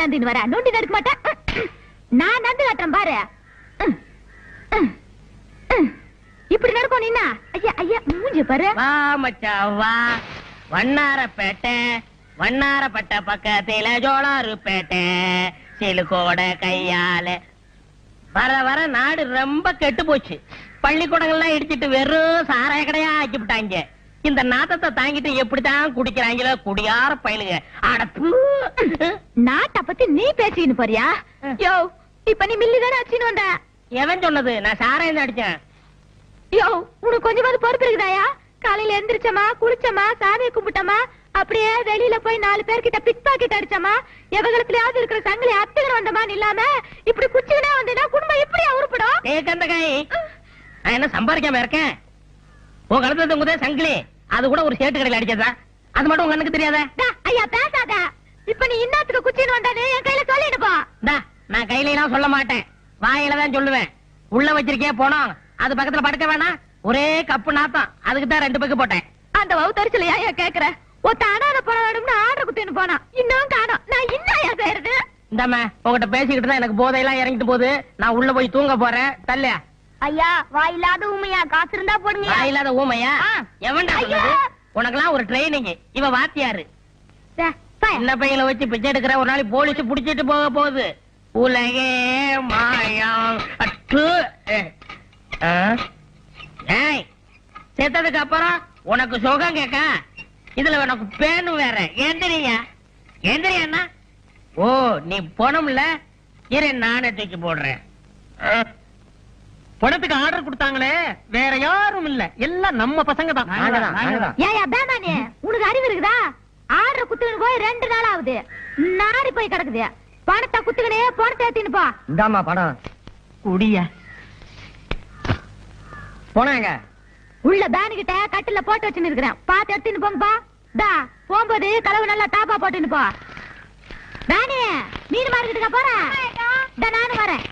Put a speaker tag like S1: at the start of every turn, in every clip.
S1: நந்தின்னு வர நோண்டி நடக்க மாட்டேன். நான் நந்து காட்டுறேன் பாரு. இப்படி நடக்கும் நீனா? ஐயா ஐயா மூஞ்சி பாரு.
S2: வா மச்சான் வா. வண்ணாரப்பேட்டை வண்ணாரப்பட்ட பக்கத்தில ஜோளாருப்பேட்டை சிலுக்கோட கையால. வர வர நாடு ரொம்ப கெட்டு போச்சு. பள்ளிக்கூடங்கள்லாம் இடிச்சிட்டு வெறும் சாராய கடையா ஆக்கிவிட்டாங்க. இந்த நாத்தத்தை தாங்கிட்டு எப்படித்தான் குடிக்கிறாங்களோ குடியார பயிலுங்க. அடப்பு
S1: நாட்டை பத்தி நீ பேசின்னு போறியா? யோ இப்ப நீ மில்லிதானே அடிச்சுன்னு வந்த.
S2: எவன் சொன்னது? நான் சாராயம் தான் அடிச்சேன்.
S1: யோ உனக்கு கொஞ்சமாவது பொறுப்பு இருக்குதாயா? காலையில எந்திரிச்சமா குளிச்சமா சாமியை கும்பிட்டமா அப்படியே வெளியில போய் 4 பேர்கிட்ட பிக் பாக்கெட் அடிச்சமா எவகலத்திலயாவது இருக்கிற சங்கிலி அத்துக்கிற வந்தமான்னு இல்லாம இப்படி குச்சிக்கினே வந்தீங்கன்னா குடும்பம் எப்படியா உருப்படும்?
S2: ஏக்கந்த காய் நான் என்ன சம்பாதிக்காம இருக்கேன்? உன் கழுத்துல முதே சங்கிலி அது கூட ஒரு சேட்டு கடையில் அடிச்சதா? அது மட்டும் உங்க கண்ணுக்கு தெரியாதா?
S1: ஐயா பேசாத. இப்ப நீ இன்னத்துக்கு குச்சின்னு வந்தானே என் கையில சொல்லிடுப்பா.
S2: நான் கையில எல்லாம் சொல்ல மாட்டேன், வாயில தான் சொல்லுவேன். உள்ள வச்சிருக்கே போனோம் அது பக்கத்துல படுக்க வேணாம். ஒரே கப்பு நாத்தம். அதுக்கு தான் 2 பக்கு போட்டேன்.
S1: அந்த வவுத்தரிச்சலையா ஏன் கேக்குற? ஒத்த அனாத பணம் வேணும்னு ஆர்டர் குத்தின்னு போனா இன்னும் காணோம். நான் இன்னும் செய்யறது?
S2: இந்தாம உங்ககிட்ட பேசிக்கிட்டு தான் எனக்கு போதையெல்லாம் இறங்கிட்டு போகுது. நான் உள்ள போய் தூங்க போறேன். தல்லையா
S1: ஐயா வாயில்லாத ஊமையா? காசு இருந்தா போடுங்க.
S2: வாயில்லாத ஊமையா? எவன்டா சொன்னது? உனக்கெல்லாம் ஒரு ட்ரைனிங். இவ வாத்தியாரு. சின்ன பையனை வச்சு பிச்சை எடுக்கிற ஒரு நாளைக்கு போலீஸ் புடிச்சிட்டு போக போகுது. உலகே மாயம். செத்ததுக்கு அப்புறம் உனக்கு சுகம் கேட்க இதுல உனக்கு பேனு வேற. எந்திரியா எந்திரியா? ஓ நீ போனோம்ல, இரு நானே தூக்கி போடுறேன். பணத்துக்கு ஆர்டர் கொடுத்தாங்களே வேற யாரும் இல்ல, எல்லாம் நம்ம பசங்க தான்.
S1: ஏயா பேமானே உனக்கு அறிவு இருக்குதா? ஆர்டர் குத்துக்கின்னு போய் 2 நாள் ஆகுது. நாரி போய் கிடக்குது. பணத்தை குத்துக்கினே பணத்தை ஏத்தின்னு போ.
S3: இந்தாமா பணம்
S2: குடியா. போனாங்க
S1: உள்ள பேனு கிட்ட கட்டில போட்டு வச்சுன்னு இருக்கிறேன். பாத்து எடுத்துன்னு போங்கப்பா. போகும்போது கலவு நல்லா டாப்பா போட்டுன்னு போ. பேனே மீன் மார்க்கெட்டுக்கா போறேன். நானும் வரேன்.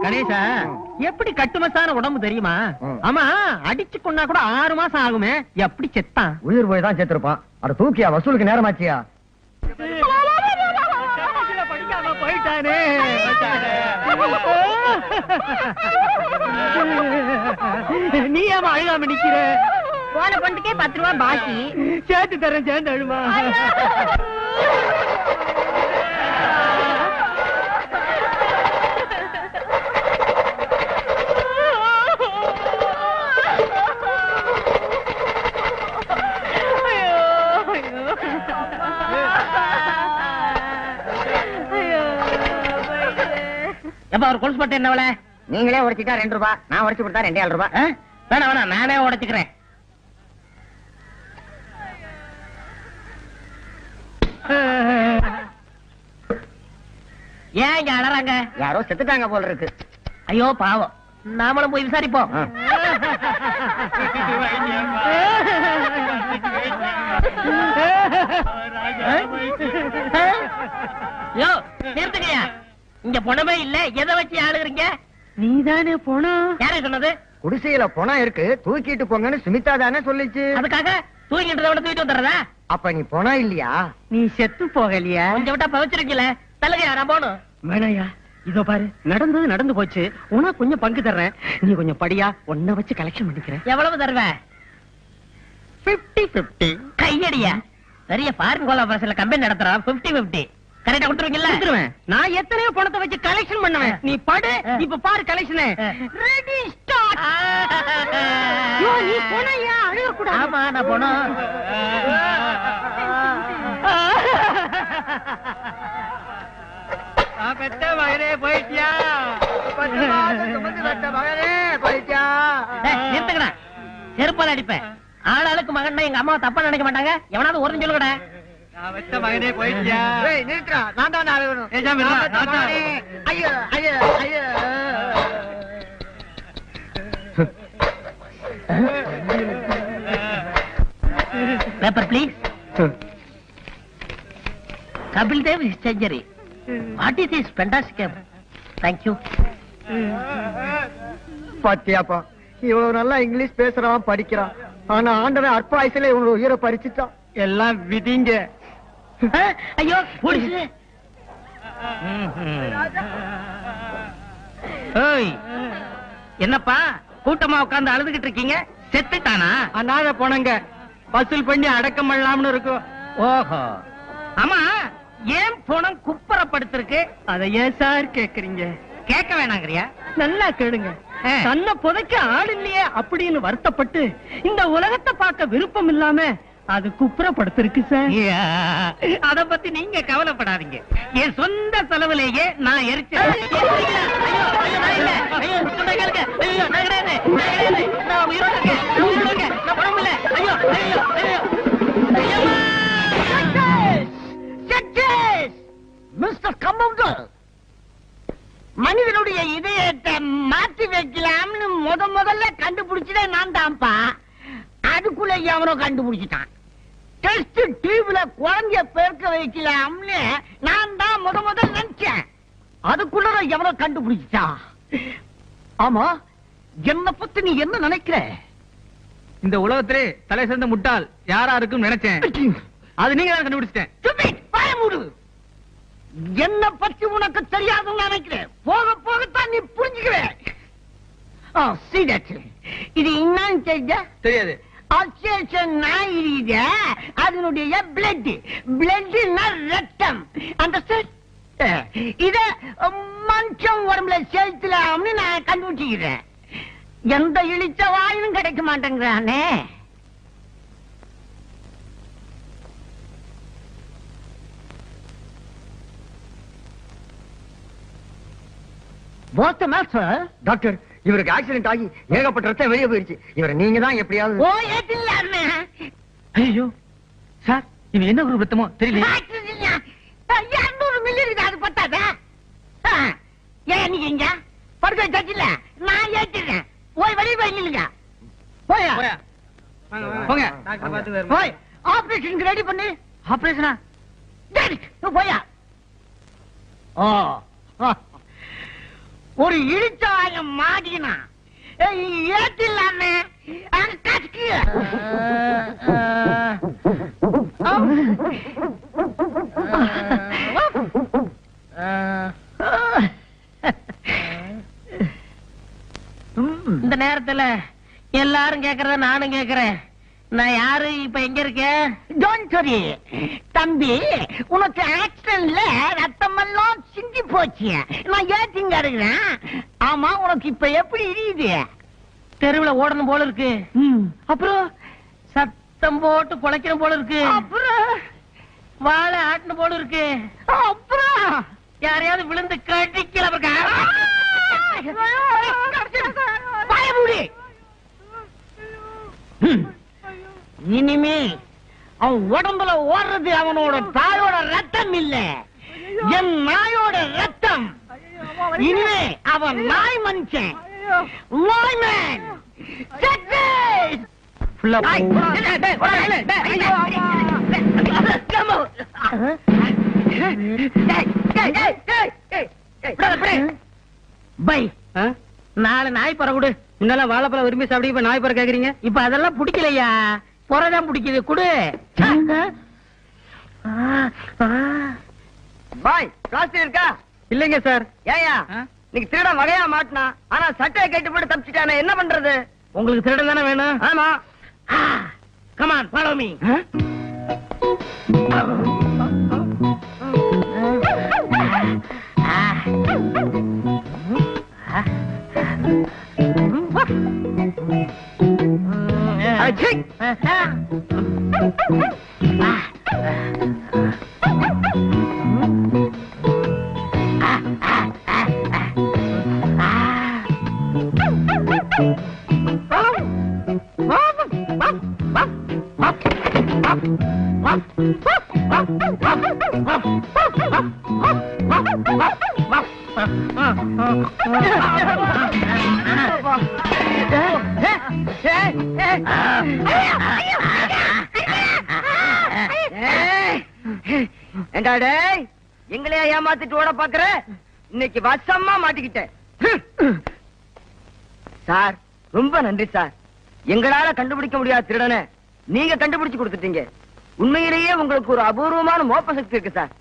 S2: கணேசா எப்படி கட்டுமஸ்தான உடம்பு தெரியுமா? ஆமா அடிச்சு கொண்டா கூட 6 மாசம் ஆகுமே. எப்படி செத்தான்?
S3: உயிர் போய் தான் செத்துருப்பான். அட தூக்கியா, வசூலுக்கு நேரமாச்சியா?
S2: படிக்காம போயிட்டானே. நீ ஏமா அழுகாம நிக்கிற?
S1: போன பொண்ணுக்கே 10 ரூபாய் பாக்கி.
S2: சேர்த்து தரேன், சேர்ந்து அழுமா. எப்ப ஒரு கொலுசு பட்டு என்ன?
S3: நீங்களே உடைச்சிட்டா 2 ரூபாய், நான் உடைச்சு கொடுத்தா 2 ரூபாய்.
S2: வேணா வேணா நானே உடைச்சுக்கிறேன். ஏன் இங்க அலறாங்க?
S3: யாரோ செத்துட்டாங்க போல இருக்கு.
S2: ஐயோ பாவம், நாமளும் போய் விசாரிப்போம். நிறுத்துங்கய்யா, இங்க பணமே இல்ல. எதை வச்சு ஆளுகிறீங்க? நீதானே பணம். யாரே சொன்னது?
S3: குடிசையில பணம் இருக்கு, தூக்கிட்டு போங்கன்னு சுமிதா தானே சொல்லிச்சு.
S2: அதுக்காக தூக்கிட்டு தூக்கிட்டு வந்துடுறதா?
S3: அப்ப நீ பணம் இல்லையா?
S2: நீ செத்து போகலையா? கொஞ்சம் விட்டா பவிச்சிருக்கல. தலகையா நான் போகணும். வேணாயா, இதோ பாரு, நடந்தது நடந்து போச்சு. உனக்கு கொஞ்சம் பங்கு தர்றேன், நீ கொஞ்சம் படியா, உன்னை வச்சு கலெக்ஷன் பண்ணிக்கிறேன். எவ்வளவு தருவ? 50-50. கையடியா, பெரிய ஃபாரின் கோலாபரேஷன்ல கம்பெனி நடத்துறான். 50-50 கரெக்டா கொடுத்துருவீங்கல்ல? நான் எத்தனையோ பணத்தை வச்சு கலெக்ஷன் பண்ணுவேன். நீ படு, இப்ப பாரு கலெக்ஷன். Ready start. நீ போனையா? அழுக கூட. ஆமா நான் போனோம். பெத்த மகனே போயிட்டியா? நிறுத்துக்கடா, செருப்பால அடிப்பேன். ஆளாளுக்கு மகன் எங்க அம்மா தப்பா நினைக்க மாட்டாங்க. எவனாவது ஒரு சொல்லுங்கடா. பெத்த மகனே போயிட்டியா? நிறுத்துறா, நான் தான் அழுகணும். ஐயோ ஐயோ ஐயோ. Paper please. Kapil Dev surgery. What is this fantastic? Thank you.
S3: பாத்தியாப்பா, இவ்வளவு நல்லா இங்கிலீஷ் பேசுறவன் படிக்கிறான். ஆனா ஆண்டவன் அற்ப ஆயுசுல இவங்க உயிரை பறிச்சுட்டான். எல்லாம் விதிங்க.
S2: ஐயோ போலீஸ். ஓய் என்னப்பா கூட்டமா உட்கார்ந்து அழுதுகிட்டு இருக்கீங்க? செத்துட்டானா?
S3: அனாதை போனங்க வசூல் பண்ணி அடக்கம் பண்ணலாம்னு இருக்கும்.
S2: ஓஹோ, ஆமா ஏன் பணம் குப்புறப்படுத்திருக்கு?
S3: அதை ஏன் சார் கேக்குறீங்க?
S2: கேட்க வேணாங்கறியா?
S3: நல்லா கேளுங்க. தன்னை புதைக்க ஆள் இல்லையே அப்படின்னு வருத்தப்பட்டு இந்த உலகத்தை பார்க்க விருப்பம் இல்லாம அது குப்புறப்படுத்திருக்கு சார்.
S2: அத பத்தி நீங்க கவலைப்படாதீங்க. என் சொந்த செலவுலேயே நான் எரிச்சேன்.
S4: மிஸ்டர் கம்பவுண்டர், மனிதனுடைய இதயத்தை மாற்றி வைக்கலாம்னு முதல்ல கண்டுபிடிச்சதே நான் தான்ப்பா. அதுக்குள்ள எவனோ கண்டுபிடிச்சிட்டான். டெஸ்ட் டியூப்ல குழந்தைய பெருக்க வைக்கலாம்னு நான் தான் முதல்ல நினைச்சேன். அதுக்குள்ள எவனோ கண்டுபிடிச்சிட்டான். ஆமா, என்ன பத்தி நீ என்ன நினைக்கிற?
S3: இந்த உலகத்திலே தலை சிறந்த முட்டாள் யாரா இருக்கும் நினைச்சேன். அது நீங்க தான் கண்டுபிடிச்சிட்டேன்.
S4: பயமுடு. என்ன பத்தி உனக்கு தெரியாதுன்னு நினைக்கிறேன். போக போகத்தான் நீ புரிஞ்சுக்குவே. இது என்னன்னு
S3: தெரியாது.
S4: அதனுடைய பிளட் ரத்தம். அந்த இத மனுஷன் உடம்புல செலுத்தலாம்னு நான் கண்டுபிடிச்சுக்கிறேன். எந்த இழிச்ச வாயிலும் கிடைக்க மாட்டேங்கிறானே.
S3: டாக்டர், இவருக்கு ஆக்சிடென்ட் ஆகி ஏகப்பட்ட ரத்தம் வெளியே போயிருச்சு. இவரை நீங்க தான் எப்படியாவது. ஐயோ சார், இது என்ன ஒரு ரத்தமோ தெரியல.
S4: 200 மில்லி இருக்கு. அது பத்தாதா? ஏன் நீங்க இங்க படுக்க வச்சாச்சுல, நான் ஏற்றிடுறேன். போய் வெளியே போய் நில்லுங்க. போய் போய் ஆபரேஷனுக்கு ரெடி பண்ணு.
S3: ஆபரேஷனா?
S4: போயா. ஒரு இழிச்சாயம் மாடினா ஏற்றில்லாமே
S2: இந்த நேரத்துல எல்லாரும் கேக்குறத நானும் கேக்குறேன். நான் யாரு, இப்ப எங்க இருக்கேன்?
S4: தம்பி, உனக்கு ஆக்சிடென்ட்ல ரத்தம் எல்லாம் சிந்தி போச்சு. நான் ஏத்திங்க இருக்கிறேன். ஆமா, உனக்கு இப்ப எப்படி இருக்குது?
S2: தெருவுல ஓடணும் போல இருக்கு.
S4: அப்புறம்
S2: சத்தம் போட்டு குலைக்கணும் போல இருக்கு.
S4: அப்புறம்
S2: வாழை ஆட்டணும் போல இருக்கு.
S4: அப்புறம்
S2: யாரையாவது விழுந்து கட்டிக்கல.
S4: பயமுடி. இனிமே அவன் உடம்புல ஓடுறது அவனோட தாயோட ரத்தம் இல்ல, என் நாயோட ரத்தம். இனிமே அவன் நாய் மனுஷன். நாய்மேன்.
S2: பை, நாலு நாய் பற கொடு.
S3: முன்னெல்லாம் வாழைப்பழம் விரும்பி சாப்பிடி, இப்ப நாய் பற கேக்குறீங்க?
S2: இப்ப அதெல்லாம் பிடிக்கலையா? புறதான் பிடிக்குது. குடு.
S3: பாய், பிளாஸ்டிக் இருக்கா? இல்லைங்க சார். ஏயா நீங்க திருட வகையா மாட்டினா, ஆனா சட்டையை கட்டி போட்டு தப்பிச்சிட்டானே, என்ன பண்றது?
S2: உங்களுக்கு திருடன் தானே வேணும்?
S3: ஆமா.
S2: Come on, follow me.
S3: என்னடா எங்களையா ஏமாத்திட்டு ஓட பாக்குற? இன்னைக்கு வசமா மாட்டிக்கிட்டேன் சார். ரொம்ப நன்றி சார்.
S2: எங்களால கண்டுபிடிக்க முடியாத திருடனை நீங்க கண்டுபிடிச்சு கொடுத்துட்டீங்க. உண்மையிலேயே உங்களுக்கு ஒரு அபூர்வமான மோப்ப சக்தி இருக்கு சார்.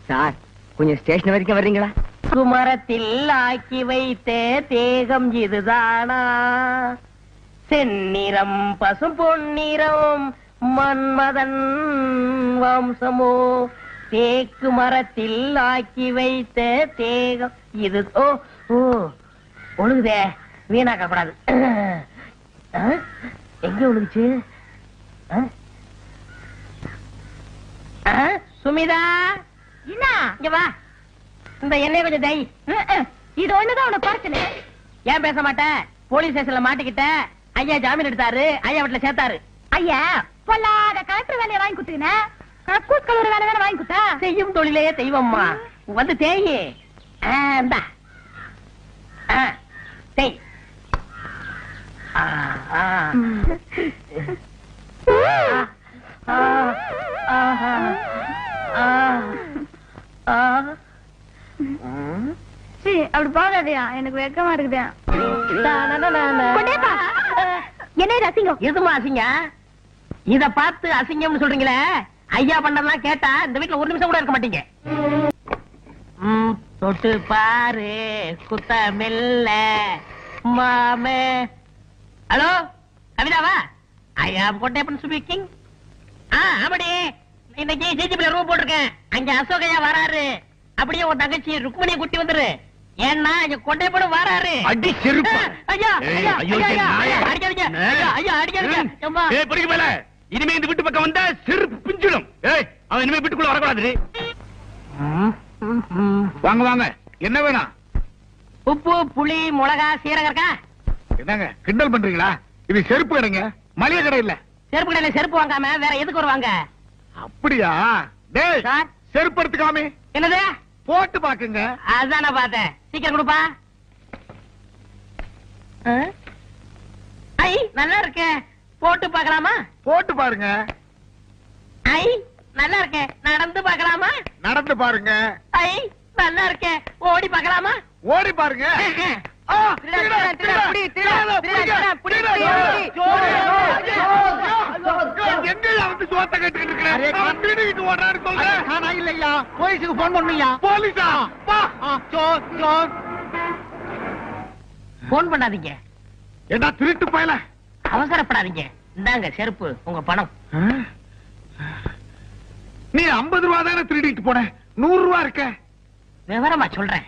S2: சார் கொஞ்சம் ஸ்டேஷன் வரைக்கும் வர்றீங்களா?
S3: குமரத்தில் ஆக்கி வைத்த தேகம் இதுதானா? செந்நிறம் பசும் பொன்னிறம் மன்மதன் வம்சமோ? தேக்கு மரத்தில் ஆக்கி வைத்த தேகம் இது. ஓ ஓ ஒழுகுதே, வீணாக்க கூடாது. எங்க ஒழுகுச்சு? சுமிதா,
S1: என்ன
S3: இங்க வா. இந்த எண்ணெய் கொஞ்சம் தை.
S1: இது ஒண்ணுதான் உனக்கு குறைச்சல.
S3: ஏன் பேச மாட்டேன்? போலீஸ் ஸ்டேஷன்ல மாட்டிக்கிட்ட. ஐயா ஜாமீன் எடுத்தாரு, ஐயா வீட்டுல சேர்த்தாரு.
S1: ஐயா பொல்லாத கலெக்டர் வேலையை வாங்கி கொடுத்தீங்கன்னா கக்கூஸ் கலர் வேலை தானே வாங்கி கொடுத்தா?
S3: செய்யும் தொழிலே தெய்வம்மா. வந்து தேயி. இந்தா. தேய்.
S1: அப்படி போகாதயா, எனக்கு வெக்கமா இருக்குதா. என்ன அசிங்கம்?
S3: எதுமா அசிங்க? இத பார்த்து அசிங்கம்னு சொல்றீங்களே, ஐயா பண்ணதெல்லாம் கேட்டா இந்த வீட்டுல ஒரு நிமிஷம் கூட இருக்க மாட்டீங்க. தொட்டு பாரு குத்தமில்ல மாமே. ஹலோ கவிதாவா? ஐ ஆம் கொட்டையப்பன் ஸ்பீக்கிங். ஆமாடி, இன்னைக்கு ஜிஜிபில ரூம் போட்டிருக்கேன். அங்க அசோகையா வராரு. அப்படியே உன் தங்கச்சி ருக்மணியை கூட்டி வந்துரு. ஏன்னா இங்க கொட்டையப்பன் வராரு.
S5: அடி செருப்பு.
S3: ஐயா ஐயா
S5: ஐயோ,
S3: ஐயா
S5: நாயே.
S3: அடிக்காதீங்க. ஐயா அடிக்காதீங்க. அம்மா
S5: ஏய் பொறுக்கி மேல. இனிமே இந்த வீட்டு பக்கம் வந்தா செருப்பு பிஞ்சிடும். ஏய் அவன் இனிமே வீட்டுக்குள்ள வரக்கூடாது. வாங்க வாங்க, என்ன வேணும்?
S3: உப்பு புளி மிளகா சீரகம் இருக்கா?
S5: என்னங்க கிண்டல் பண்றீங்களா? இது செருப்பு கடைங்க, மளிகை கடை இல்ல.
S3: செருப்பு கடையில செருப்பு வாங்காம வேற எதுக்கு வருவாங்க?
S5: அப்படியா? டேய்
S3: சார்.
S5: செருப்பு எடுத்துக்காமே
S3: என்னது?
S5: போட்டு பாக்குங்க.
S3: அதான் நான் பார்த்தேன். சீக்கிரம் கொடுப்பா. ஐ நல்லா இருக்கே, போட்டு பார்க்கலாமா?
S5: போட்டு பாருங்க.
S3: ஐ நல்லா இருக்கே, நடந்து பார்க்கலாமா?
S5: நடந்து பாருங்க.
S3: ஐ நல்லா இருக்கே, ஓடி பார்க்கலாமா?
S5: ஓடி பாருங்க. ஆ,
S3: திருடா,
S5: திருடா,
S3: திருடா, புடி, திருடா,
S5: திருடா,
S3: திருடா, புடி,
S5: திருடா,
S3: புடி,
S5: எங்கயா வந்து சோத்த கட்டிக்கிட்டு இருக்கிற? அவன் திருடிட்டு ஓடுறாரு சொல்றேன்.
S4: நானா இல்லையா? போலீஸுக்கு போன் பண்ணுயா?
S5: போலீஸா? வா.
S3: போன் பண்ணாதீங்க,
S5: என்ன திருட்டு பயல?
S3: அவசரப்படாதீங்க. இந்தாங்க செருப்பு, உங்க பணம்.
S5: நீ 50 ரூபா தானே திருடிட்டு போன, 100 ரூபா இருக்க.
S3: விவரமா சொல்றேன்.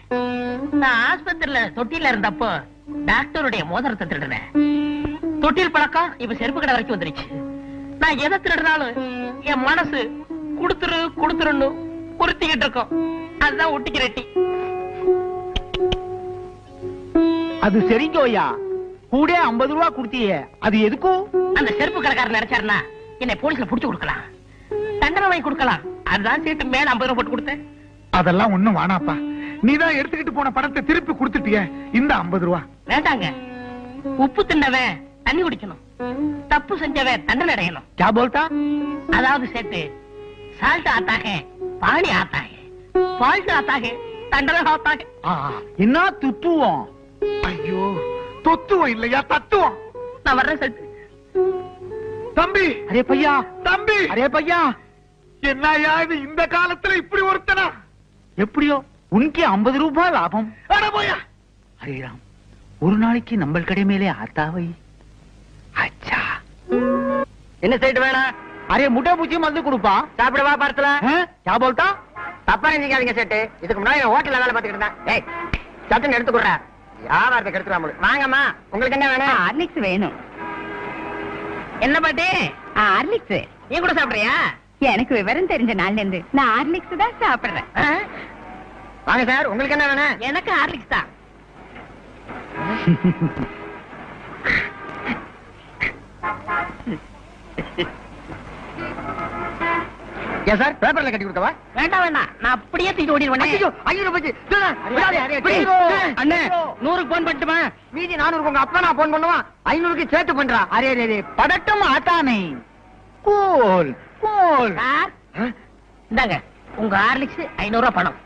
S3: நான் ஆஸ்பத்திரியில தொட்டில இருந்தப்போ டாக்டருடைய மோதிரத்தை திருடுறேன். தொட்டில் பழக்கம் இப்ப செருப்பு கடை வரைக்கும் வந்துருச்சு. நான் எதை திருடுனாலும் என் மனசு குடுத்துரு குடுத்துருன்னு உறுத்திக்கிட்டு இருக்கோம். அதுதான் ஒட்டிக்கு ரெட்டி.
S4: அது சரிங்கோயா, கூட 50 ரூபா கொடுத்தியே, அது எதுக்கும்?
S3: அந்த செருப்பு கடைக்காரர் நினைச்சாருன்னா என்னை போலீஸ்ல புடிச்சு கொடுக்கலாம், தண்டனை வாங்கி கொடுக்கலாம். அதுதான் சீட்டு மேல 50 ரூபாய் போட்டு கொடுத்தேன்.
S5: அதெல்லாம் ஒண்ணும் வேணாப்பா. நீதான் எடுத்துக்கிட்டு போன பணத்தை திருப்பி கொடுத்துட்டிய. இந்த 50 ரூபா
S3: வேண்டாங்க. உப்பு தின்னவன் தண்ணி குடிக்கணும், தப்பு செஞ்சவன் தண்டனை அடையணும்.
S4: क्या बोलता?
S3: அதாவது சேட்டு, சால்ட் ஆத்தாக பாணி ஆத்தாக, ஃபால்ட் ஆத்தாக தண்டனை ஆத்தாக.
S4: என்ன துத்துவோம்?
S5: ஐயோ, தொத்துவம் இல்லையா, தத்துவம்.
S3: நான் வர்றேன் சேட்டு.
S5: தம்பி,
S4: அரே பையா,
S5: தம்பி,
S4: அரே பையா,
S5: என்னையா இது இந்த காலத்துல இப்படி ஒருத்தனா?
S4: எப்படியோ உனக்கு 50 ரூபாய் லாபம்.
S5: அட போயா.
S4: அரே ராம், ஒரு நாளைக்கு நம்ம கடை மேலே ஆத்தாவை. அச்சா,
S2: என்ன சைட்டு வேணா?
S4: அரே முட்டை பூச்சி மருந்து கொடுப்பா.
S2: சாப்பிடவா படத்துல?
S4: क्या बोलता?
S2: தப்பா நினைக்காதீங்க சேட்டு. இதுக்கு முன்னாடி ஹோட்டல்ல வேலை பார்த்துக்கிட்டு இருந்தேன். ஏய் சட்டுன்னு எடுத்துக்குற, வியாபாரத்தை கெடுத்துறாம. வாங்கம்மா, உங்களுக்கு என்ன வேணும்?
S6: ஹார்லிக்ஸ் வேணும்.
S3: என்ன பாட்டி?
S6: ஹார்லிக்ஸ்
S3: நீ கூட சாப்பிடுறியா?
S6: எனக்கு விவரம் தெரிஞ்ச நாள்ல இருந்து நான் ஹார்லிக்ஸ் தான் சாப்பிடுறேன்.
S2: வாங்க சார், உங்களுக்கு என்ன வேணும்?
S3: எனக்கு ஹார்லிக்ஸ் தான்.
S2: ஏன் சார், பேப்பர்ல கட்டி கொடுத்தவா?
S3: வேண்டாம் வேண்டாம், நான் அப்படியே தூக்கிட்டு ஓடிடுவேன்.
S2: ஐயோ, 500 போச்சு.
S3: அண்ணே 100க்கு போன் பண்ணட்டுமா?
S2: மீதி 400 உங்க அப்பா நான் போன் பண்ணுவான். 500க்கு சேர்த்து பண்றா.
S4: அரே ரே பதட்டம் ஆட்டானே. Cool cool.
S3: சார் இந்தாங்க உங்க ஹார்லிக்ஸ் 500 ரூபாய் பணம்.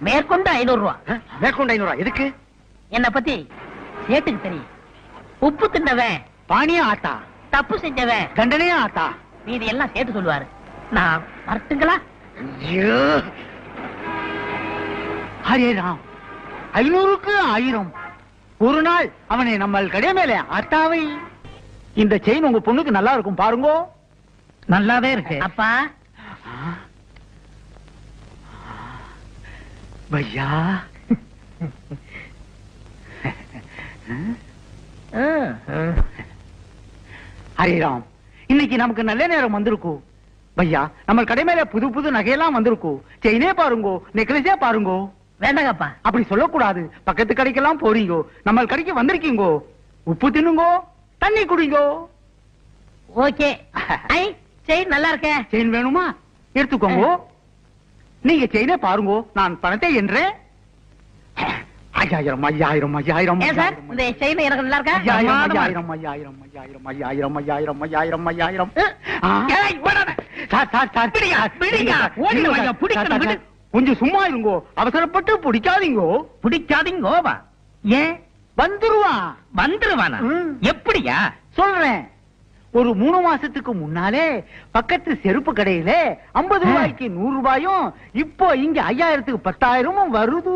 S3: மேற்கொண்டு 500 ரூபாய்.
S2: மேற்கொண்டு 500 எதுக்கு?
S3: என்ன பத்தி சேட்டுக்கு தெரியும். உப்பு தின்னவன்
S4: பாணியா ஆத்தா,
S3: தப்பு செஞ்சவன்
S4: தண்டனையா ஆத்தா.
S3: மீதி எல்லாம் சேர்த்து சொல்லுவாரு. நான் வரட்டுங்களா?
S4: ஐயோ! ஹரே ராம், 500க்கு 1000. ஒரு நாள் அவனை நம்ம கடை மேல ஆத்தாவை. இந்த செயின் உங்க பொண்ணுக்கு நல்லா இருக்கும் பாருங்க.
S2: நல்லாவே இருக்கு.
S3: அப்பா
S4: பையா, ஹரிராம், இன்னைக்கு நமக்கு நல்ல நேரம் வந்திருக்கும். பையா, நம்ம கடை மேல புது புது நகையெல்லாம் வந்திருக்கும். செயினே பாருங்கோ, நெக்லஸே பாருங்கோ.
S3: வேண்டாங்கப்பா.
S4: அப்படி சொல்லக்கூடாது. பக்கத்து கடைக்கெல்லாம் போறீங்கோ, நம்ம கடைக்கு வந்திருக்கீங்கோ. உப்பு தின்னுங்கோ, தண்ணி குடிங்கோ.
S3: ஓகே. ஐ செயின் நல்லா இருக்க.
S4: செயின் வேணுமா? எடுத்துக்கோங்க. நீங்க செயினே பாருங்கோ, நான் பணத்தை என்றேன். 5000 5000 5000.
S3: ஏன் சார் இந்த செயின் எனக்கு நல்லா இருக்கா?
S4: 5000 5000 5000 5000 5000 5000 5000.
S3: ஏய், ஓடாத.
S4: சார் சார் சார்,
S3: பிடிங்க, பிடிங்க. ஓடிங்க வாங்க, பிடிக்கணும், விடு.
S4: கொஞ்சம் சும்மா இருங்கோ, அவசரப்பட்டு பிடிக்காதீங்கோ.
S2: பிடிக்காதீங்கோவா? ஏன்?
S4: வந்துருவான்.
S2: வந்துருவானா? எப்படியா?
S4: சொல்றேன். ஒரு 3 மாசத்துக்கு முன்னாலே பக்கத்து செருப்பு கடையில 50 ரூபாய்க்கு 100 ரூபாயும், இப்போ இங்க 5000க்கு 10,000 வருது.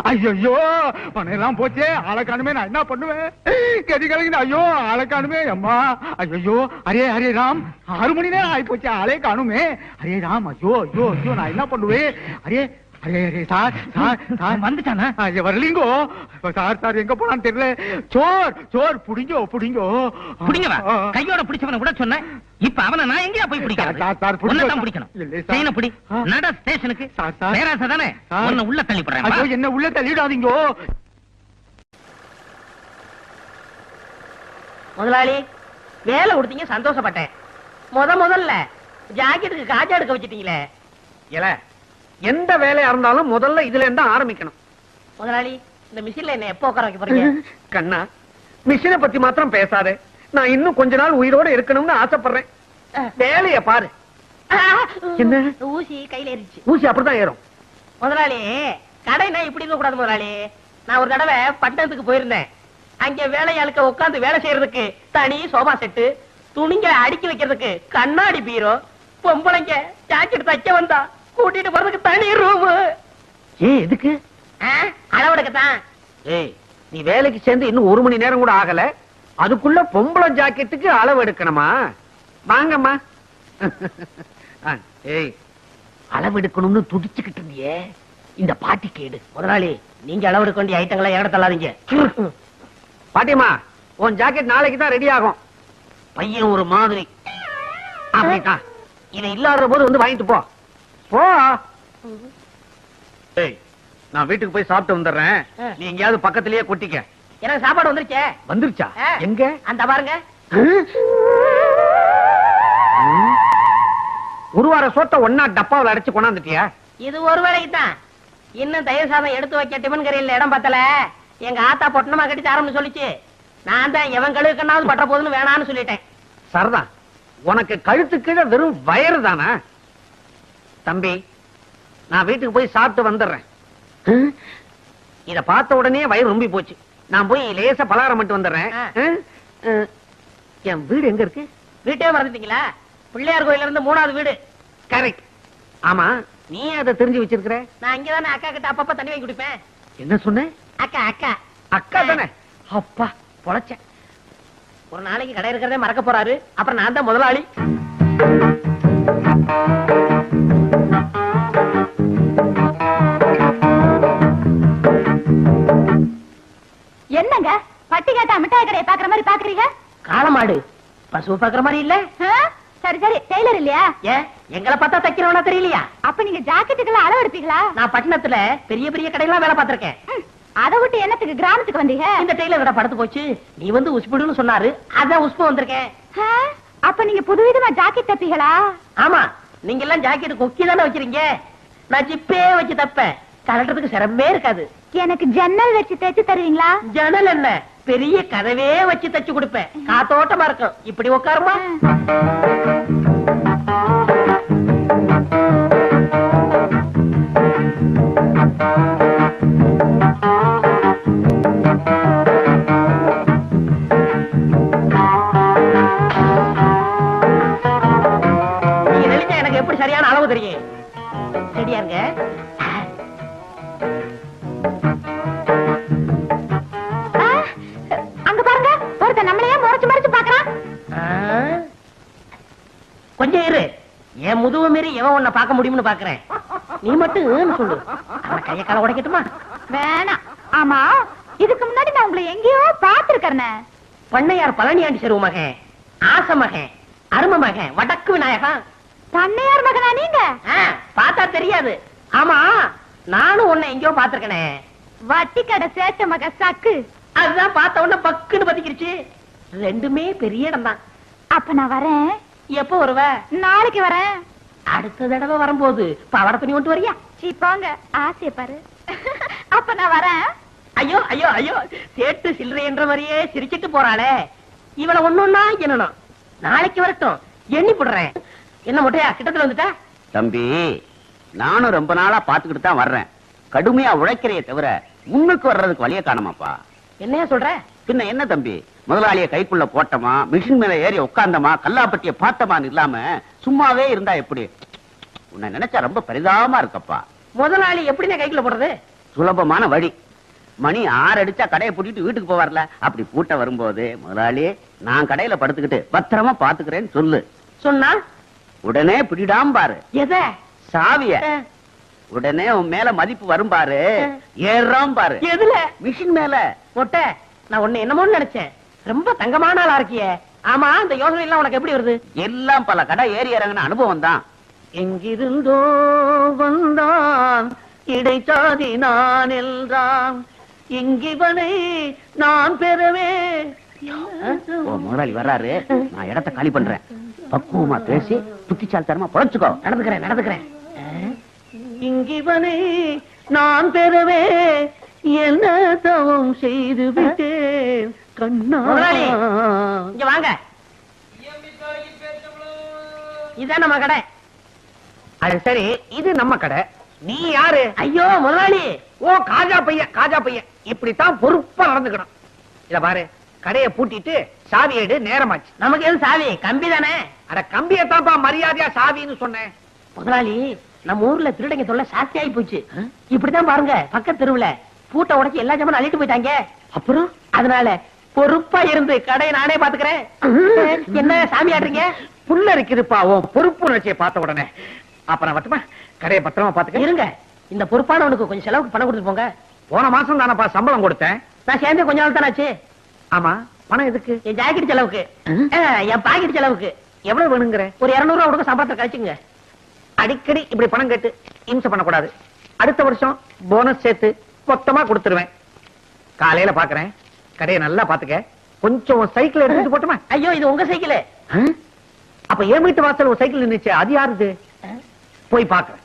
S4: ஐயோ, பணம் போச்சே, ஆளை காணுமே, நான் என்ன பண்ணுவேன்? கதி கலங்கின. ஐயோ, ஆளை காணுமே அம்மா. ஐயோ, அரே ஹரே ராம், 6 மணி நேரம் ஆகி போச்சு, ஆளே காணுமே. ஹரே ராம், ஐயோ ஐயோ ஐயோ, நான் என்ன பண்ணுவேன்? Array array array, sir sir sir
S2: வந்துட்டானா?
S4: வரலீங்கோ. சார் சார் எங்க போனான்னு தெரியல. சோர் சோர், புடிங்கோ புடிங்கோ.
S2: புடிங்கவா? கையோட பிடிச்சவன கூட சொன்னேன். இப்ப அவனை நான் எங்கயா போய் பிடிக்கிறது?
S4: சார், சார், பிடிங்க.
S2: உன்னை தான் பிடிக்கணும்.
S4: இல்லை, சார்.
S2: செயினை பிடி.
S4: ஆ.
S2: நட ஸ்டேஷனுக்கு.
S4: Sir, sir.
S2: பேராசை தானே?
S4: சார்.
S2: உன்னை உள்ள தள்ளி
S4: ஐயோ,
S2: போடுறேன்.
S4: என்ன உள்ள தள்ளிடாதீங்கோ.
S3: முதலாளி, வேலை கொடுத்தீங்க, சந்தோஷப்பட்டேன். முதல்ல ஜாக்கெட்டுக்கு காஜா எடுக்க வச்சிட்டீங்களே.
S7: இல்ல, எந்த வேலையா இருந்தாலும் முதல்ல இதுல இருந்தா ஆரம்பிக்கணும்.
S3: முதலாளி, இந்த மிஷின்ல என்ன எப்போ உட்கார வைக்க போறீங்க?
S7: கண்ணா, மிஷினை பத்தி மாத்திரம் பேசாதே. நான் இன்னும் கொஞ்ச நாள் உயிரோட இருக்கணும்னு ஆசைப்படுறேன். வேலைய பாரு. என்ன?
S3: ஊசி கையில ஏறிச்சு.
S7: ஊசி அப்படிதான் ஏறும்.
S3: முதலாளி, கடைனா இப்படி இருக்க கூடாது முதலாளி. நான் ஒரு தடவை பட்டணத்துக்கு போயிருந்தேன். அங்க வேலையாளுக்க உட்கார்ந்து வேலை செய்யறதுக்கு தனி சோபா செட்டு, துணிங்க அடுக்கி வைக்கிறதுக்கு கண்ணாடி பீரோ, பொம்பளைங்க ஜாக்கெட் தைக்க வந்தா கூட்டிட்டு போறதுக்கு தனி ரூம்.
S7: எதுக்கு?
S3: அளவெடுக்கத்தான்.
S7: ஏய், நீ வேலைக்கு சேர்ந்து இன்னும் 1 மணி நேரம் கூட ஆகல, அதுக்குள்ள பொம்பளை ஜாக்கெட்டுக்கு அளவு எடுக்கணுமா? வாங்கம்மா. ஏய், அளவு எடுக்கணும்னு துடிச்சுக்கிட்டு இருந்தியே, இந்த பாட்டி கேடு.
S3: முதலாளி, நீங்க அளவெடுக்க வேண்டிய ஐட்டங்களை ஏட தள்ளாதீங்க.
S7: பாட்டிமா, உன் ஜாக்கெட் நாளைக்கு தான் ரெடி ஆகும். பையன் ஒரு மாதிரி. அப்படிதான். இதை இல்லாத போது வந்து வாங்கிட்டு போ. போ. ஏய், நான் வீட்டுக்கு போய் சாப்பிட்டு வந்துடுறேன். நீ எங்கேயாவது பக்கத்திலேயே கொட்டிக்க.
S3: எனக்கு சாப்பாடு வந்துருச்சே.
S7: வந்துருச்சா? எங்க?
S3: அந்த பாருங்க.
S7: ஒரு வார சோத்த ஒன்னா டப்பாவில் அடைச்சு கொண்டாந்துட்டியா?
S3: இது ஒரு வேளைக்கு தான். இன்னும் தயிர் சாதம் எடுத்து வைக்க டிபன் கரையில் இடம் பத்தல. எங்க ஆத்தா பொட்டணமா கட்டி தரம்னு சொல்லிச்சு. நான் தான் எவன் கழுவுக்கண்ணாவது பட்ட போதுன்னு வேணான்னு சொல்லிட்டேன்.
S7: சரதான், உனக்கு கழுத்து கீழே வெறும் வயறு தானா? தம்பி, நான் வீட்டுக்கு போய் சாப்பிட்டு வந்துடுறேன். இத பார்த்த உடனே வயிறு ரொம்பி போச்சு. நான் போய் லேசா பலகாரம் மட்டும் வந்துடுறேன். என் வீடு எங்க இருக்கு?
S3: வீட்டே மறந்துட்டீங்களா? பிள்ளையார் கோயில இருந்து 3வது வீடு.
S7: கரெக்ட். ஆமா, நீ அதை தெரிஞ்சு வச்சிருக்கிற?
S3: நான் இங்கதானே அக்கா கிட்ட அப்பப்ப தண்ணி வாங்கி குடிப்பேன்.
S7: என்ன சொன்ன?
S3: அக்கா அக்கா
S7: அக்கா தானே? அப்பா, பொழைச்சேன்.
S3: ஒரு நாளைக்கு கடை இருக்கிறதே மறக்க போறாரு. அப்புறம் நான் தான் முதலாளி.
S1: என்னங்க பட்டி கேட்டா மிட்டாய் கடையை பாக்குற மாதிரி பாக்குறீங்க?
S3: காளமாடு பசு பாக்குற மாதிரி இல்ல.
S1: சரி சரி, டெய்லர் இல்லையா?
S3: ஏன் எங்களை பார்த்தா தைக்கிறவனா தெரியலையா?
S1: அப்ப நீங்க ஜாக்கெட்டுக்கெல்லாம் அளவு எடுப்பீங்களா?
S3: நான் பட்டணத்துல பெரிய பெரிய கடையெல்லாம் வேலை பார்த்திருக்கேன்.
S1: அதை விட்டு என்னத்துக்கு கிராமத்துக்கு வந்தீங்க?
S3: இந்த டெய்லர் கடை படுத்து போச்சு. நீ வந்து உஸ்புடுன்னு சொன்னாரு, அதான் உஸ்பு வந்திருக்கேன்.
S1: அப்ப நீங்க புதுவிதமா ஜாக்கெட் தப்பீங்களா?
S3: ஆமா, நீங்க எல்லாம் ஜாக்கெட் கொக்கி தானே வச்சிருக்கீங்க. நான் ஜிப்பே வச்சு தப்பேன். கலட்டுறதுக்கு சிரமமே இருக்காது.
S1: எனக்கு ஜன்னல் வச்சு தைச்சு தருவீங்களா?
S3: ஜன்னல் என்ன, பெரிய கதவே வச்சு தச்சு கொடுப்பேன். காத்தோட்டமா இருக்கும். இப்படி உட்காருமா.
S1: அங்க பாருங்க, ஒருத்தன் நம்மளையே முறைச்சு முறைச்சு பாக்குறான்.
S3: கொஞ்சம் இரு, என் முதுவ மீறி எவன் உன்னை பார்க்க முடியும்னு பாக்குறேன். நீ மட்டும் சொல்லு, அவன் கைய கால உடைக்கட்டுமா?
S1: வேணாம். ஆமா, இதுக்கு முன்னாடி நான் உங்களை எங்கேயோ பாத்துருக்கேன்.
S3: பண்ணையார் பழனியாண்டி செருவு மகன், ஆச மகன், அரும மகன், வடக்கு விநாயகன்.
S1: பண்ணையார் மகனா நீங்க?
S3: பார்த்தா தெரியாது. ஆமா, நானும் உன்னை எங்கேயோ பாத்துருக்கனே.
S1: வட்டி கடை சேட்ட மக சக்கு.
S3: அதுதான் பார்த்த உடனே பக்குன்னு பத்திக்கிடுச்சு. ரெண்டுமே பெரிய இடம் தான்.
S1: அப்ப நான் வரேன்.
S3: எப்ப வருவ?
S1: நாளைக்கு வரேன்.
S3: அடுத்த தடவை வரும்போது பவட துணி கொண்டு வரியா?
S1: சீ போங்க, ஆசைய பாரு. அப்ப நான் வரேன்.
S3: ஐயோ ஐயோ ஐயோ, சேட்டு சில்லறை என்ற மாதிரியே சிரிச்சிட்டு போறாளே. இவள ஒண்ணுன்னா என்னணும். நாளைக்கு வரட்டும், எண்ணி போடுறேன். என்ன மொட்டையா கிட்டத்துல வந்துட்டா?
S8: தம்பி, நானும் ரொம்ப நாளா பாத்துக்கிட்டு தான் வர்றேன். கடுமையா உழைக்கிறைய தவிர முன்னுக்கு வர்றதுக்கு வழிய காணமாப்பா.
S3: என்னையா சொல்ற?
S8: பின்ன என்ன தம்பி, முதலாளிய கைக்குள்ள போட்டமா, மிஷின் மேல ஏறி உட்கார்ந்தமா, கல்லாப்பட்டிய பார்த்தமான்னு இல்லாம சும்மாவே இருந்தா எப்படி? உன்னை நினைச்சா ரொம்ப பரிதாபமா இருக்கப்பா.
S3: முதலாளி எப்படின்னு கைக்குள்ள போடுறது?
S8: சுலபமான வழி. மணி 6 அடிச்சா கடையை பூட்டிட்டு வீட்டுக்கு போவார்ல, அப்படி பூட்ட வரும்போது முதலாளி நான் கடையில படுத்துக்கிட்டு பத்திரமா பாத்துக்கிறேன்னு சொல்லு.
S3: சொன்னா
S8: உடனே பிடிடாம பாரு
S3: எத?
S8: சாவிய. உடனே உன் மேல மதிப்பு வரும் பாரு, ஏறாம் பாரு.
S3: எதுல?
S8: மிஷின் மேல.
S3: மொட்டை, நான் உன்னை என்னமோன்னு நினைச்சேன். ரொம்ப தங்கமான ஆளா இருக்கியே. ஆமா, இந்த யோசனை எல்லாம் உனக்கு எப்படி வருது?
S8: எல்லாம் பல கடை ஏறி இறங்கின அனுபவம் தான்.
S7: எங்கிருந்தோ வந்தான் இடைச்சாதி நான் என்றான், இங்கிவனை நான் பெறவே.
S8: ஓ முதலாளி வர்றாரு, நான் இடத்த காலி பண்றேன். பக்குவமா பேசி புத்திசாலித்தனமா பொழைச்சுக்கோ.
S3: நடந்துக்கிறேன்.
S7: இங்கிவனை நான் பெறவே என்ன தவம் செய்து விட்டேன் கண்ணா.
S3: முதலாளி, இங்க வாங்க. இதான் நம்ம கடை.
S7: அது சரி, இது நம்ம கடை. நீ யாரு?
S3: ஐயோ முதலாளி.
S7: ஓ காஜா பையன். இப்படித்தான் பொறுப்பா நடந்துக்கணும். இத பாரு, கடையை பூட்டிட்டு சாவி எடு, நேரமாச்சு.
S3: நமக்கு எது சாவி? கம்பி தானே.
S7: அட கம்பியத்தான்ப்பா மரியாதையா சாவின்னு சொன்னேன்.
S3: முதலாளி, நம்ம ஊர்ல திருடங்க தொல்லை சாஸ்தி ஆகி போச்சு. இப்படித்தான் பாருங்க, பக்கத்து தெருவுல பூட்டை உடைச்சு எல்லா ஜாமானும் அள்ளிட்டு போயிட்டாங்க.
S7: அப்புறம்
S3: அதனால பொறுப்பா இருந்து கடையை நானே பாத்துக்கிறேன். என்ன சாமி ஆடுறீங்க?
S7: புல்ல இருக்குதுப்பா உன் பொறுப்பு உணர்ச்சியை பார்த்த உடனே. அப்புறம் வட்டுமா, கடையை பத்திரமா பாத்துக்க.
S3: இருங்க, இந்த பொறுப்பானவனுக்கு கொஞ்சம் செலவுக்கு பணம் கொடுத்து போங்க.
S7: போன மாசம் தானப்பா சம்பளம் கொடுத்தேன்.
S3: நான் சேர்ந்து கொஞ்ச நாள் தானே ஆச்சு.
S7: ஆமா, பணம் எதுக்கு?
S3: என் ஜாக்கெட் செலவுக்கு, என் பாக்கெட் செலவுக்கு.
S7: எவ்வளவு வேணுங்கிற?
S3: ஒரு 200 ரூபா கொடுக்க சம்பளத்தை கழிச்சுங்க.
S7: அடிக்கடி இப்படி பணம் கேட்டு இம்சை பண்ணக்கூடாது. அடுத்த வருஷம் போனஸ் சேர்த்து மொத்தமா கொடுத்துருவேன். காலையில பாக்குறேன். கடையை நல்லா பாத்துக்க. கொஞ்சம் சைக்கிள் எடுத்துட்டு போட்டுமா?
S3: ஐயோ, இது உங்க சைக்கிள்.
S7: அப்ப என் வீட்டு வாசல் ஒரு சைக்கிள் நின்னுச்சு, அது யாருது? போய் பாக்குறேன்.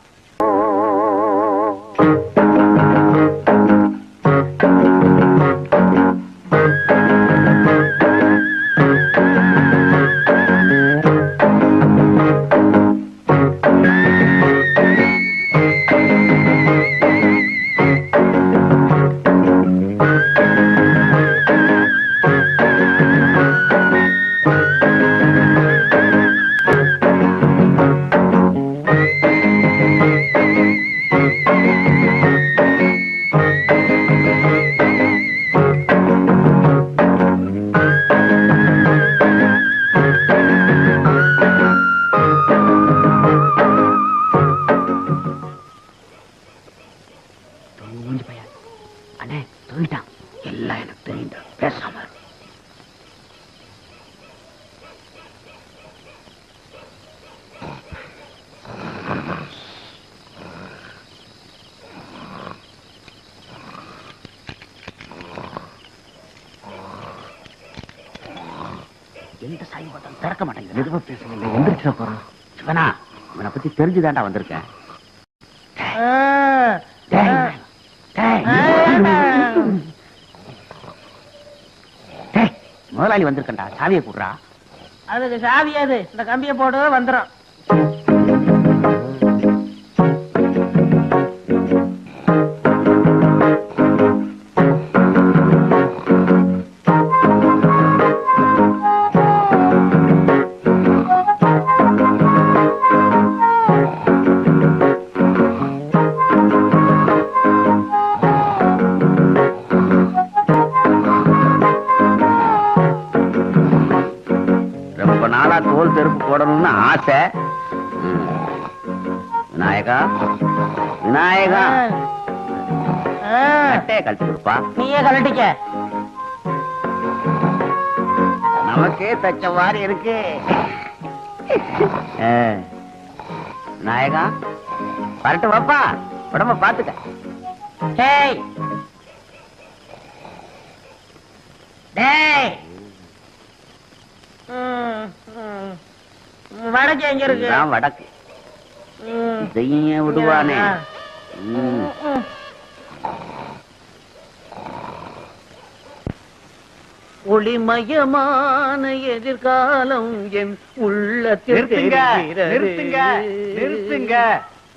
S8: எந்த சாய் பார்த்தாலும் திறக்க மாட்டேங்குது. எதுவும் பேசல, எந்திரிச்சு போறோம். சிவனா, இவனை பத்தி தெரிஞ்சுதான்டா வந்திருக்கேன். முதலாளி வந்திருக்கா, சாவியை கூடுறா.
S3: அதுக்கு சாவியாது, இந்த கம்பியை போடு வந்துடும்.
S8: தோல் செருப்பு போடணும்னு ஆசை. விநாயகா விநாயகா கட்டையை கழட்டி கொடுப்பா.
S3: நீயே கழட்டிக்க.
S8: நமக்கே தச்ச மாதிரி இருக்கு. விநாயகா வரட்டு வாப்பா, உடம்ப பாத்துக்க.
S3: டேய் டேய், வடக்கு எங்க இருக்கு?
S8: நான் வடக்கு. இதையும் விடுவானே. ஒளிமயமான எதிர்காலம் என் உள்ளத்தில்.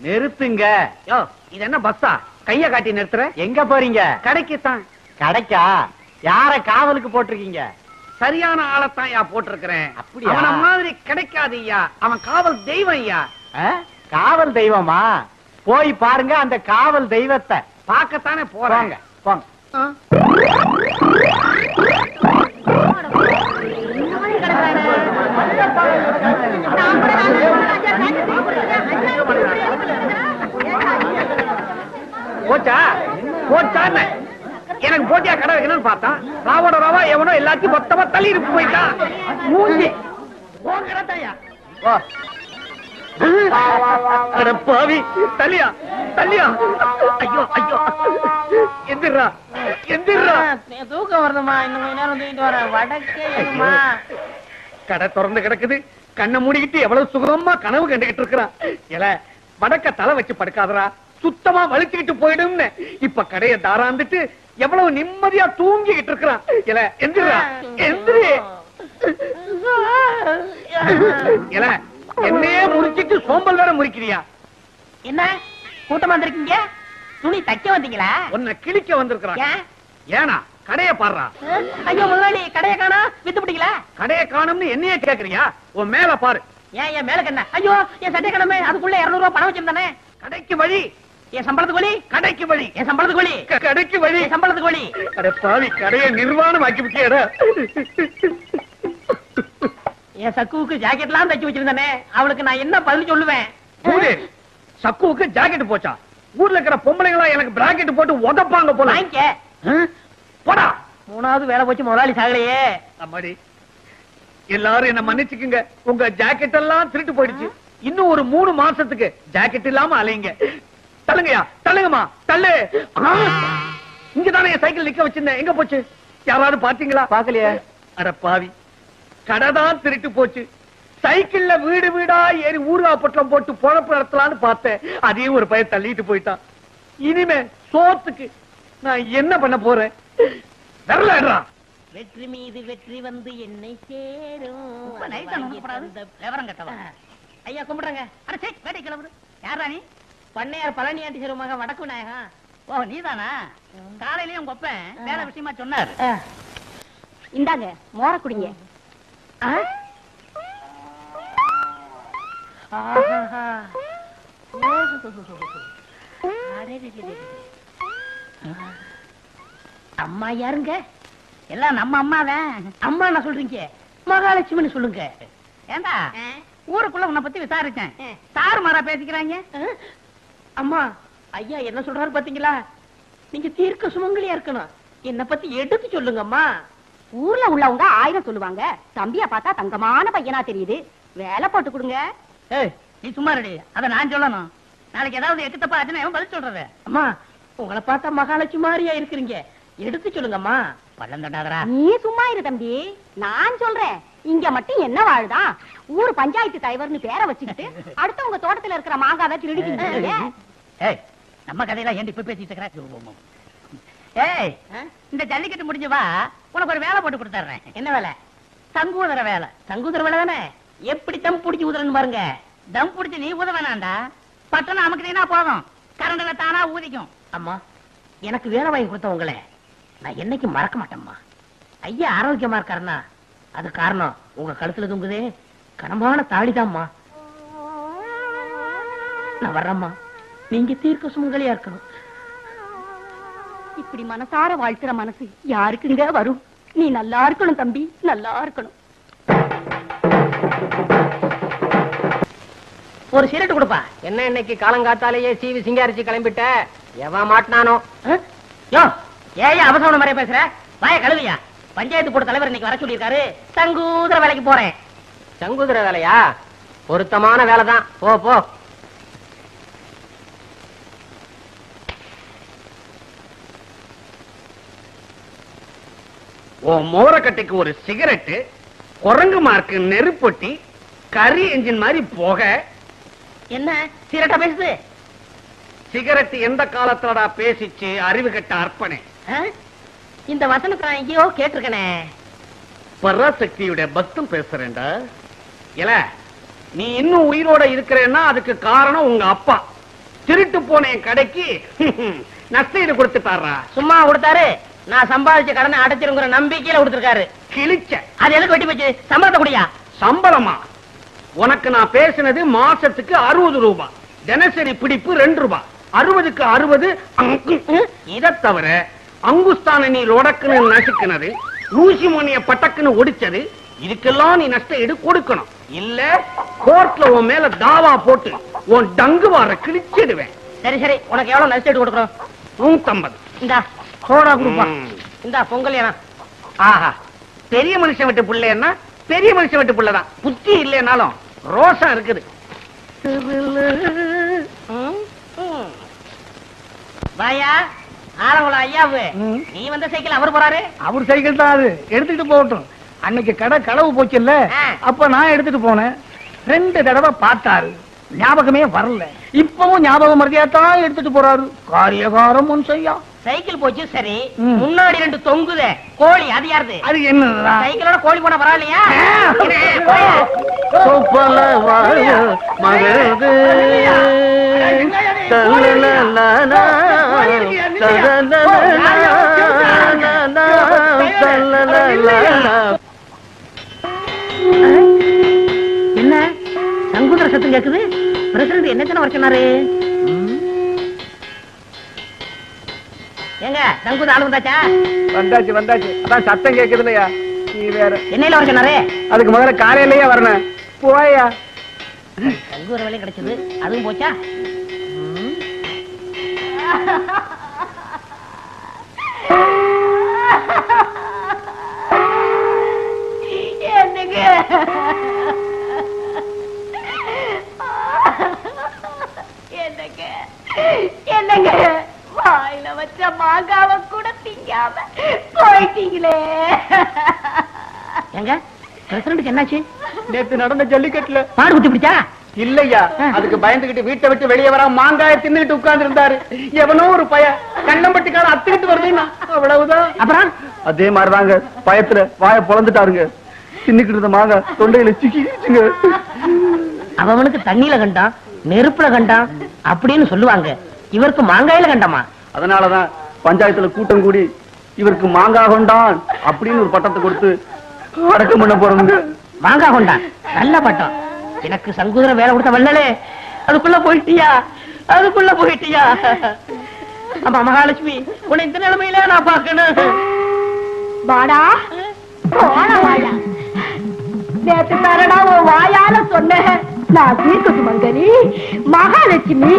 S7: நிறுத்துங்க. யோ, இது என்ன பஸ்ஸா? கைய காட்டி நிறுத்துற. எங்க போறீங்க? கடைக்குத்தான். கடைக்கா? யார காவலுக்கு போட்டிருக்கீங்க? சரியான ஆளத்தான் யா போட்டிருக்கிறேன். அவன மாதிரி கிடைக்காது ஐயா. அவன் காவல் தெய்வம் ஐயா. காவல் தெய்வமா? போய் பாருங்க அந்த காவல் தெய்வத்தை. பார்க்கத்தானே போறாங்க. போங்க. போச்சா போச்சான்னு எனக்கு போட்டியா கடை வைக்கணும்னு பார்த்தான். ராவோட ராவா எவனோ எல்லாத்தையும் மொத்தமா தள்ளி இருக்கு போயிட்டான். மூஞ்சி பாவி. தள்ளியா தள்ளியா. ஐயோ ஐயோ, எந்திரா எந்திரா.
S3: தூக்கம் வருதுமா, இன்னும் கொஞ்ச நேரம் தூக்கிட்டு வரேன். வடக்கே
S7: கடை திறந்து கிடக்குது. கண்ணை மூடிக்கிட்டு எவ்வளவு சுகமா கனவு கண்டுகிட்டு இருக்கிறான். எல வடக்க தலை வச்சு படுக்காதரா, சுத்தமா வலிச்சுக்கிட்டு போயிடும்னு இப்ப கடையை தாராந்துட்டு எவ்வளவு நிம்மதியா தூங்கிக்கிட்டு இருக்கிறான். எல எந்திரா எந்திரி. எல என்னையே முறிச்சிட்டு சோம்பல் வேற முறிக்கிறியா?
S3: என்ன கூட்டமா வந்திருக்கீங்க? துணி தைக்க வந்தீங்களா?
S7: உன்னை கிழிக்க வந்திருக்கிறான். ஏனா கடைய பாடுறா.
S3: ஐயோ முதலாளி, கடையை காணா, வித்து பிடிக்கல.
S7: கடையை காணும்னு என்னையே கேக்குறியா? உன் மேல பாரு.
S3: ஏன் என் மேல என்ன? ஐயோ என் சட்டை கடமை, அதுக்குள்ள 200 ரூபாய் பணம் வச்சிருந்தானே.
S7: கடைக்கு வழி.
S3: என் சம்பளத்துக்கு வழி.
S7: கடைக்கு வழி.
S3: என் சம்பளத்துக்கு வழி.
S7: கடைக்கு வழி.
S3: என் சம்பளத்துக்கு வழி.
S7: அட பாவி, கடையை நிர்வாணம் ஆக்கி விட்டியடா.
S3: என் சக்குவுக்கு ஜாக்கெட்லாம் தைச்சு வச்சிருந்தானே, அவளுக்கு நான் என்ன பதில் சொல்லுவேன்?
S7: சக்குவுக்கு ஜாக்கெட் போச்சா? ஊர்ல இருக்கிற பொம்பளைங்களா எனக்கு பிராக்கெட் போட்டு உதப்பாங்க போல.
S3: வாங்கிக்க
S7: போடா.
S3: 3வது வேலை போச்சு, முதலாளி சாகலையே.
S7: அம்மாடி, எல்லாரும் என்ன மன்னிச்சுக்குங்க. உங்க ஜாக்கெட் எல்லாம் திருட்டு போயிடுச்சு. இன்னும் ஒரு 3 மாசத்துக்கு ஜாக்கெட் இல்லாம அலைங்க. தள்ளுங்கயா, தள்ளுங்கம்மா, தள்ளு. இங்கதானே என் சைக்கிள் நிக்க வச்சிருந்தேன். எங்க போச்சு? யாராவது பாத்தீங்களா? பாக்கலையே. அட பாவி, கடைதான் திருட்டு போச்சு. சைக்கிள்ல வீடு வீடா ஏறி ஊர்கா பொட்டலம் போட்டு பொழப்பு நடத்தலான்னு பார்த்தேன். அதையும் ஒரு பையன் தள்ளிட்டு போயிட்டான். இனிமே சோத்துக்கு நான் என்ன பண்ண போறேன்? வரலடா.
S3: வெற்றி மீது வெற்றி வந்து என்னை சேரும். ஐயா கும்பிடுறங்க. அட சே, வேட்டை கிளம்புது. யாரா நீ? பண்ணையார் பழனி ஆண்டி சேரும் மகன் வடக்கு நாயகம். ஓ நீதானா? காலையிலயும் உங்க அப்பன் வேலை விஷயமா சொன்னார்.
S6: இந்தாங்க மோர குடிங்க.
S3: அம்மா யாருங்க? எல்லாம் நம்ம அம்மாதான். அம்மா நான் சொல்றீங்க, மகாலட்சுமின்னு சொல்லுங்க. ஏண்டா ஊருக்குள்ள உன்னை பத்தி விசாரிச்சேன். தாறு மாறா பேசிக்கிறாங்க. அம்மா ஐயா என்ன சொல்றாரு பாத்தீங்களா? நீங்க தீர்க்க சுமங்கலியா இருக்கணும். என்ன பத்தி எடுத்து சொல்லுங்க அம்மா.
S6: ஊர்ல உள்ளவங்க 1000 சொல்லுவாங்க. தம்பியா பார்த்தா தங்கமான பையனா தெரியுது. வேலை போட்டு கொடுங்க.
S3: நீ சும்மா ரெடி, அத நான் சொல்லணும். நாளைக்கு ஏதாவது எட்டு தப்பா ஆச்சுன்னா பதில் சொல்றது. அம்மா உங்களை பார்த்தா மகாலட்சுமி மாதிரியா இருக்கிறீங்க. எடுத்து சொல்லுங்கம்மா. பள்ளம் தண்டாதரா.
S6: நீ சும்மா இரு தம்பி, நான் சொல்றேன். இங்க மட்டும் என்ன வாழுதான்? ஊர் பஞ்சாயத்து தலைவர்னு பேரை வச்சுக்கிட்டு அடுத்தவங்க தோட்டத்துல இருக்கிற மாங்காவை திருடிக்கிட்டு.
S3: ஏய் நம்ம கதையெல்லாம் ஏன் இப்ப பேசிட்டு இருக்கிற? ஏய் இந்த ஜல்லிக்கட்டு முடிஞ்சு வா, உனக்கு ஒரு வேலை போட்டு கொடுத்துறேன். என்ன வேலை? சங்கூதர வேலை. சங்கூதர வேலை தானே? எப்படி தம் பிடிச்சி ஊதுறன்னு பாருங்க. தம் பிடிச்சி நீ ஊத வேணாண்டா, பட்டணம் அமுக்கிட்டீங்கன்னா போதும், கரண்ட்ல தானா ஊதிக்கும். அம்மா எனக்கு வேலை வாங்கி கொடுத்தவங்களே நான் என்னைக்கு மறக்க மாட்டேம்மா. ஐயா ஆரோக்கியமா இருக்காருன்னா அது காரணம் உங்க கழுத்துல தொங்குதே கனமான தாடிதாம்மா. நான் வர்றேம்மா. நீங்க தீர்க்க சுமங்கலியா இருக்கணும்.
S6: இப்படி மனசார வாழ்த்துற மனசு யாருக்குங்க வரும்? நீ நல்லா இருக்கணும் தம்பி, நல்லா இருக்கணும்.
S2: ஒரு சிகரெட் கொடுப்பா.
S3: என்ன இன்னைக்கு காலங்காத்தாலேயே சீவி சிங்காரிச்சு கிளம்பிட்ட? எவன் மாட்டினானோ?
S2: யோ, ஏன் அவசரம் மாதிரியே பேசுற? வாய கழுவியா. பஞ்சாயத்து போர்டு தலைவர் இன்னைக்கு வர சொல்லியிருக்காரு. சங்கூதர வேலைக்கு போறேன்.
S3: சங்குதிர வேலையா? பொருத்தமான வேலைதான். போ போ.
S7: மோரக்கட்டைக்கு ஒரு சிகரெட்டு, குரங்கு மார்க்கு நெருப்பொட்டி, கரி என்ஜின் மாதிரி போக.
S2: என்ன சிகரெட்டா பேசுது?
S7: சிகரெட் எந்த காலத்துலடா பேசிச்சு அறிவு கட்ட அர்ப்பணே?
S2: இந்த வசனத்தை நான் எங்கேயோ கேட்டிருக்கனே.
S7: பராசக்தியுடைய பக்தம் பேசுறேன்டா. இல்ல நீ இன்னும் உயிரோட இருக்கிறேன்னா அதுக்கு காரணம் உங்க அப்பா. திருட்டு போன கடைக்கு நஷ்டஈடு கொடுத்துட்டாரா?
S2: சும்மா கொடுத்தாரு. நான் சம்பாதிச்ச கடனை அடைச்சிருங்கிற நம்பிக்கையில கொடுத்திருக்காரு.
S7: கிழிச்ச.
S2: அது எதுக்கு வெட்டி வச்சு சம்பளத்தை குடியா?
S7: சம்பளமா? உனக்கு நான் பேசினது மாசத்துக்கு 60 ரூபாய், தினசரி பிடிப்பு 2 ரூபாய். 60க்கு 60. இதை தவிர அங்குஸ்தான நீ ரொடக்குன்னு நசுக்கினது, ஊசி மணிய பட்டக்குன்னு ஒடிச்சது, இதுக்கெல்லாம் நீ நஷ்ட ஈடு கொடுக்கணும். இல்ல கோர்ட்ல உன் மேல தாவா போட்டு உன் டங்கு வார கிழிச்சிடுவேன்.
S2: சரி சரி, உனக்கு எவ்வளவு நஷ்ட ஈடு கொடுக்கணும்?
S7: 150.
S2: இந்தா சோடா கொடுப்பா. இந்தா பொங்கல். ஏனா
S7: ஆஹா, பெரிய மனுஷன் விட்டு பிள்ளைன்னா பெரிய மனுஷன் விட்டு பிள்ளைதான். புத்தி இல்லைனாலும் ரோஷம் இருக்குது.
S2: வாயா ஆரங்குளம் ஐயாவு. நீ வந்த சைக்கிள் அவர் போறாரு.
S4: அவர் சைக்கிள் தான் அது, எடுத்துட்டு போகட்டும். அன்னைக்கு கடை களவு போச்சுல்ல, அப்ப நான் எடுத்துட்டு போனேன். 2 தடவை பார்த்தாரு, ஞாபகமே வரல. இப்பவும் ஞாபகம் மறதியாத்தான் எடுத்துட்டு போறாரு. காரியகாரம் முன் செய்யா.
S2: சைக்கிள் போச்சு சரி, முன்னாடி 2 தொங்குதே கோழி, அது யாருது?
S4: அது என்னடா?
S2: சைக்கிளோட கோழி போனா பரவாயில்லையா? என்ன சங்குதர சத்தம் கேக்குது? பிரசிடண்ட் என்ன வர சொன்னாரு? எங்க சங்குத ஆளு வந்தாச்சா?
S4: வந்தாச்சு வந்தாச்சு. அதான் சத்தம் கேக்குது இல்லையா? நீ வேற
S2: என்னையில வர சொன்னாரு?
S4: அதுக்கு முதல்ல காலையிலேயே வரணும். போயா.
S2: சங்குதர வேலை கிடைச்சது, அதுவும் போச்சா?
S6: என்னங்க என்னங்க என்னங்க வாயில வச்ச மாங்காவ கூட திங்காம போயிட்டீங்களே.
S2: எங்க பிரசிடண்ட் என்னாச்சு?
S4: நேத்து நடந்த ஜல்லிக்கட்டுல
S2: மாடு குத்தி பிடிச்சா?
S4: இல்லையா, அதுக்கு பயந்துகிட்டு வீட்டை விட்டு வெளியே வர மாங்காய தின்னுட்டு உட்கார்ந்து இருந்தாரு. எவனோ ஒரு பய கண்ணம்பட்டிக்கார அத்துக்கிட்டு வருதுன்னா அவ்வளவுதான்.
S2: அப்புறம்
S4: அதே மாதிரிதாங்க, பயத்துல வாய பொளந்துட்டாருங்க. தின்னுக்கிட்டு இருந்த மாங்காய் தொண்டையில சிக்கிச்சுங்க.
S2: அவனுக்கு தண்ணியில கண்டான், நெருப்புல கண்டான் அப்படின்னு சொல்லுவாங்க. இவருக்கு மாங்காயில கண்டமா?
S4: அதனாலதான் பஞ்சாயத்துல கூட்டம் கூடி இவருக்கு மாங்காய் கொண்டான் அப்படின்னு ஒரு பட்டத்தை கொடுத்து அடக்கம் பண்ண போறோங்க.
S2: மாங்காய் கொண்டான், நல்ல பட்டம். எனக்கு சங்குதர வேலை கொடுத்த வல்லலே, அதுக்குள்ள போயிட்டியா? அதுக்குள்ள போயிட்டியா? ஆமா மகாலட்சுமி, உன்னை இந்த நிலைமையில நான் பாக்கணும்.
S6: வாடா போன வாயா. நேத்து தரடா உன் வாயால சொன்ன நான் தீர்க்கத்து மங்கரி மகாலட்சுமி.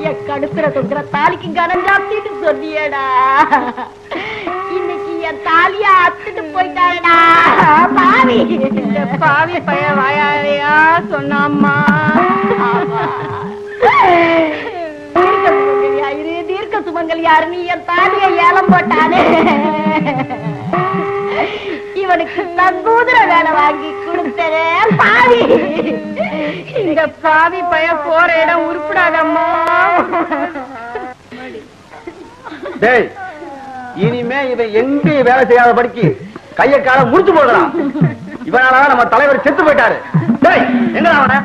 S6: என் கடுப்புற தொங்குற தாலிக்கு கனம் ஜாத்திட்டு சொன்னியடா. இன்னைக்கு என் தாலியா அத்துட்டு போயிட்டாடா பாவி. பாவி பைய வாயாலையா சொன்னாம்மா. தீர்க்க சுமங்கல் யாரு? நீ என் தாலியை ஏலம் போட்டானே, இவனுக்கு சங்கூதர வேலை வாங்கி கொடுத்தரே பாவி. இந்த பாவி பைய போற இடம் உருப்படாதம்மா.
S4: டேய், இனிமே இவன் எங்க வேலை செய்யாத படிக்கு கைய கால முடிச்சு போடலாம். இவனால நம்ம தலைவர் செத்து போயிட்டாரு. டேய், எங்க அவன